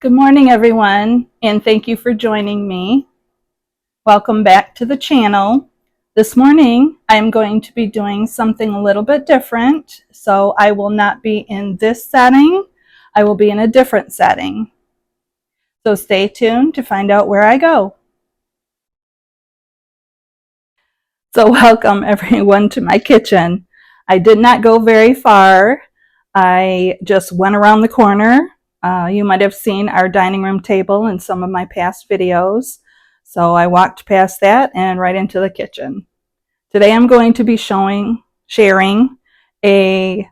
Good morning, everyone, and thank you for joining me. Welcome back to the channel. This morning, I'm going to be doing something a little bit different, so I will not be in this setting. I will be in a different setting. So stay tuned to find out where I go. So welcome, everyone, to my kitchen. I did not go very far. I just went around the corner. You might have seen our dining room table in some of my past videos. So I walked past that and right into the kitchen. Today I'm going to be sharing a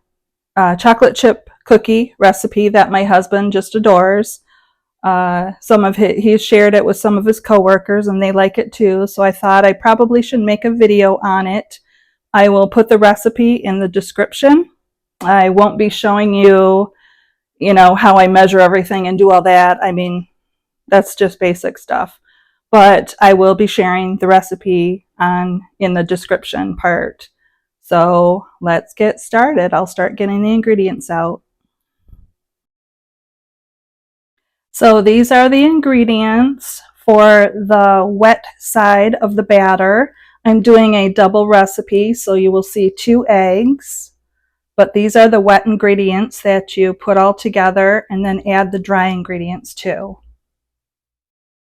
chocolate chip cookie recipe that my husband just adores. He shared it with some of his coworkers and they like it too. So I thought I probably should make a video on it. I will put the recipe in the description. I won't be showing you how I measure everything and do all that. I mean, that's just basic stuff. But I will be sharing the recipe in the description part. So let's get started. I'll start getting the ingredients out. So these are the ingredients for the wet side of the batter. I'm doing a double recipe, so you will see 2 eggs. But these are the wet ingredients that you put all together and then add the dry ingredients to.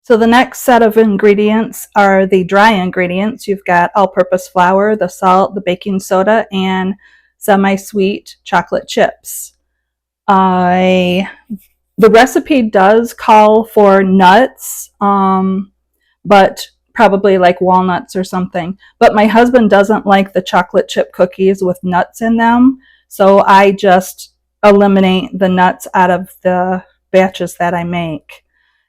So the next set of ingredients are the dry ingredients. You've got all-purpose flour, the salt, the baking soda, and semi-sweet chocolate chips. The recipe does call for nuts, but probably like walnuts or something. But my husband doesn't like the chocolate chip cookies with nuts in them. So I just eliminate the nuts out of the batches that I make.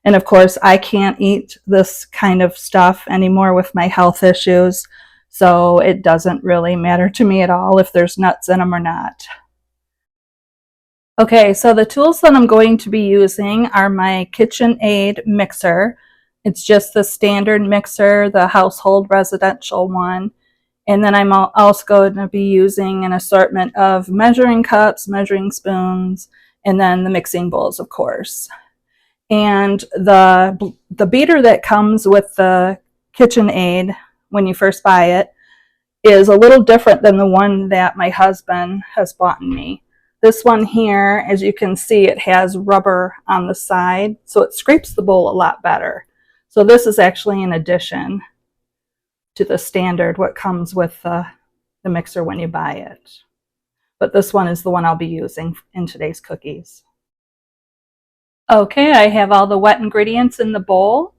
And of course, I can't eat this kind of stuff anymore with my health issues. So it doesn't really matter to me at all if there's nuts in them or not. Okay, so the tools that I'm going to be using are my KitchenAid mixer. It's just the standard mixer, the household residential one. And then I'm also going to be using an assortment of measuring cups, measuring spoons, and then the mixing bowls, of course. And the beater that comes with the KitchenAid when you first buy it is a little different than the one that my husband has bought me. This one here, as you can see, it has rubber on the side, so it scrapes the bowl a lot better. So this is actually an addition to the standard, what comes with the mixer when you buy it. But this one is the one I'll be using in today's cookies. Okay, I have all the wet ingredients in the bowl,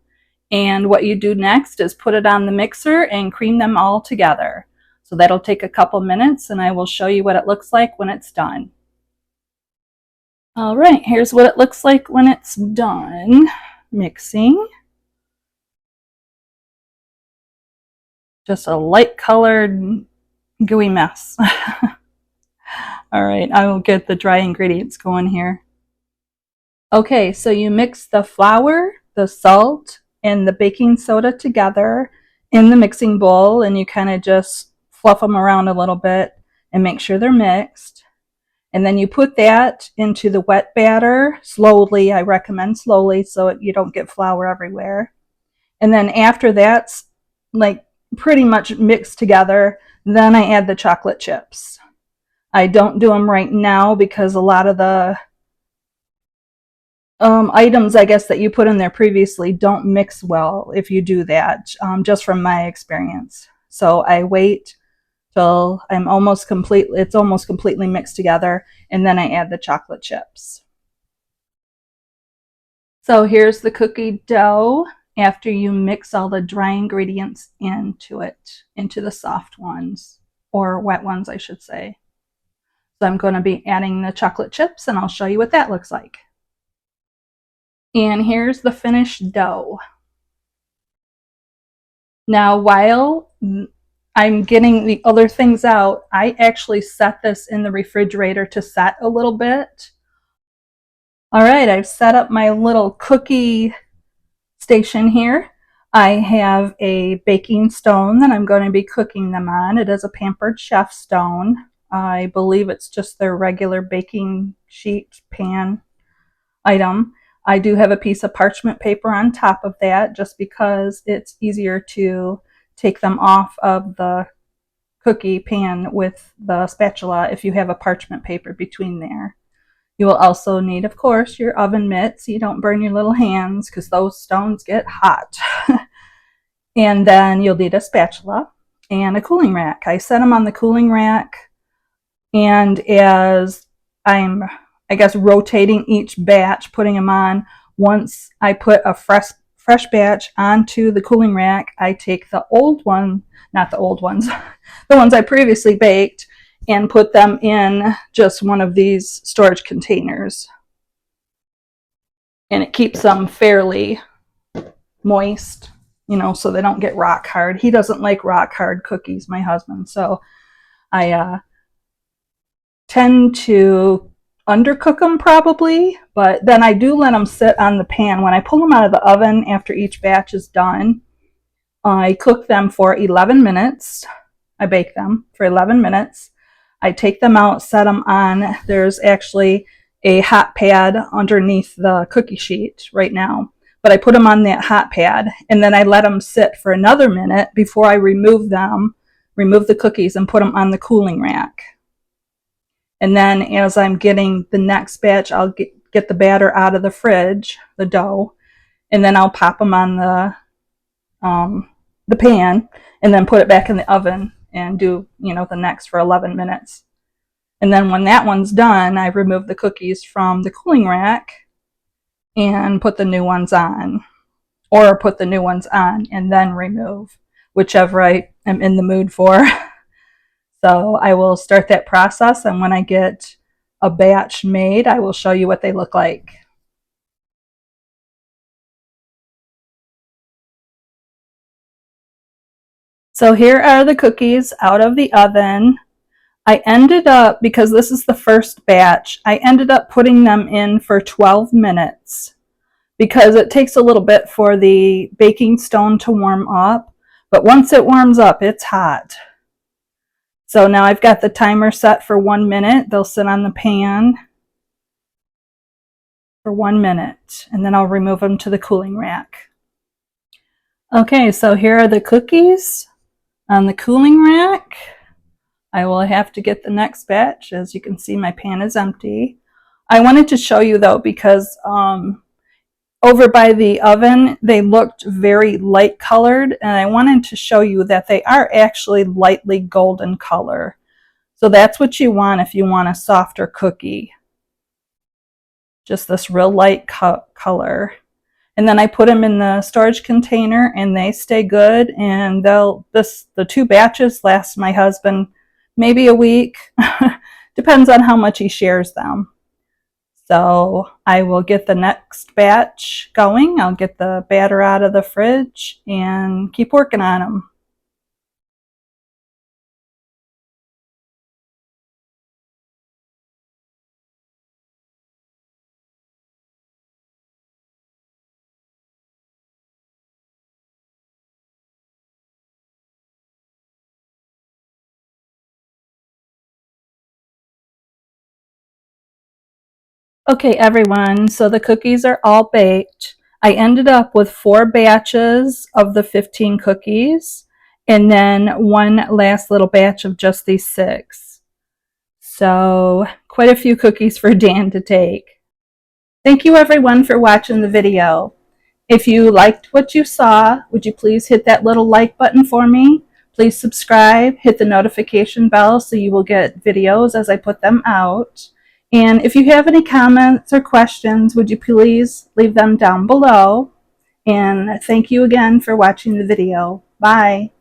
and what you do next is put it on the mixer and cream them all together. So that'll take a couple minutes and I will show you what it looks like when it's done. All right, here's what it looks like when it's done mixing. Just a light colored gooey mess. All right, I will get the dry ingredients going here. Okay, so you mix the flour, the salt, and the baking soda together in the mixing bowl, and you kind of just fluff them around a little bit and make sure they're mixed. And then you put that into the wet batter slowly. I recommend slowly so you don't get flour everywhere. And then after that's like pretty much mixed together, then I add the chocolate chips. I don't do them right now because a lot of the items, I guess, that you put in there previously don't mix well if you do that, just from my experience. So I wait till it's almost completely mixed together, and then I add the chocolate chips. So here's the cookie dough after you mix all the dry ingredients into the soft ones, or wet ones, I should say. So I'm going to be adding the chocolate chips, and I'll show you what that looks like. And here's the finished dough. Now, while I'm getting the other things out, I actually set this in the refrigerator to set a little bit. All right, I've set up my little cookie station here. I have a baking stone that I'm going to be cooking them on. It is a Pampered Chef stone. I believe it's just their regular baking sheet pan item. I do have a piece of parchment paper on top of that just because it's easier to take them off of the cookie pan with the spatula if you have a parchment paper between there. You will also need, of course, your oven mitt so you don't burn your little hands because those stones get hot. And then you'll need a spatula and a cooling rack. I set them on the cooling rack, and as I'm, I guess, rotating each batch, putting them on, once I put a fresh batch onto the cooling rack, I take the old one, not the old ones, the ones I previously baked, and put them in just one of these storage containers. And it keeps them fairly moist, you know, so they don't get rock hard. He doesn't like rock hard cookies, my husband, so I tend to undercook them probably, but then I do let them sit on the pan. When I pull them out of the oven after each batch is done, I cook them for 11 minutes. I bake them for 11 minutes. I take them out, set them on. There's actually a hot pad underneath the cookie sheet right now, but I put them on that hot pad, and then I let them sit for another minute before I remove the cookies and put them on the cooling rack. And then as I'm getting the next batch, I'll get the batter out of the fridge, the dough, and then I'll pop them on the pan and then put it back in the oven and do, you know, the next for 11 minutes. And then when that one's done, I remove the cookies from the cooling rack and put the new ones on, or put the new ones on and then remove, whichever I am in the mood for. So I will start that process, and when I get a batch made, I will show you what they look like. So here are the cookies out of the oven. I ended up, because this is the first batch, I ended up putting them in for 12 minutes because it takes a little bit for the baking stone to warm up, but once it warms up, it's hot. So now I've got the timer set for 1 minute. They'll sit on the pan for 1 minute, and then I'll remove them to the cooling rack. Okay, so here are the cookies on the cooling rack. I will have to get the next batch. As you can see, my pan is empty. I wanted to show you though, because over by the oven, they looked very light colored, and I wanted to show you that they are actually lightly golden color. So that's what you want if you want a softer cookie. Just this real light color. And then I put them in the storage container, and they stay good, and the 2 batches last my husband maybe a week. Depends on how much he shares them. So I will get the next batch going. I'll get the batter out of the fridge and keep working on them. Okay, everyone, so the cookies are all baked. I ended up with 4 batches of the 15 cookies, and then one last little batch of just these 6. So quite a few cookies for Dan to take. Thank you everyone for watching the video. If you liked what you saw, would you please hit that little like button for me? Please subscribe, hit the notification bell so you will get videos as I put them out. And if you have any comments or questions, would you please leave them down below? And thank you again for watching the video. Bye.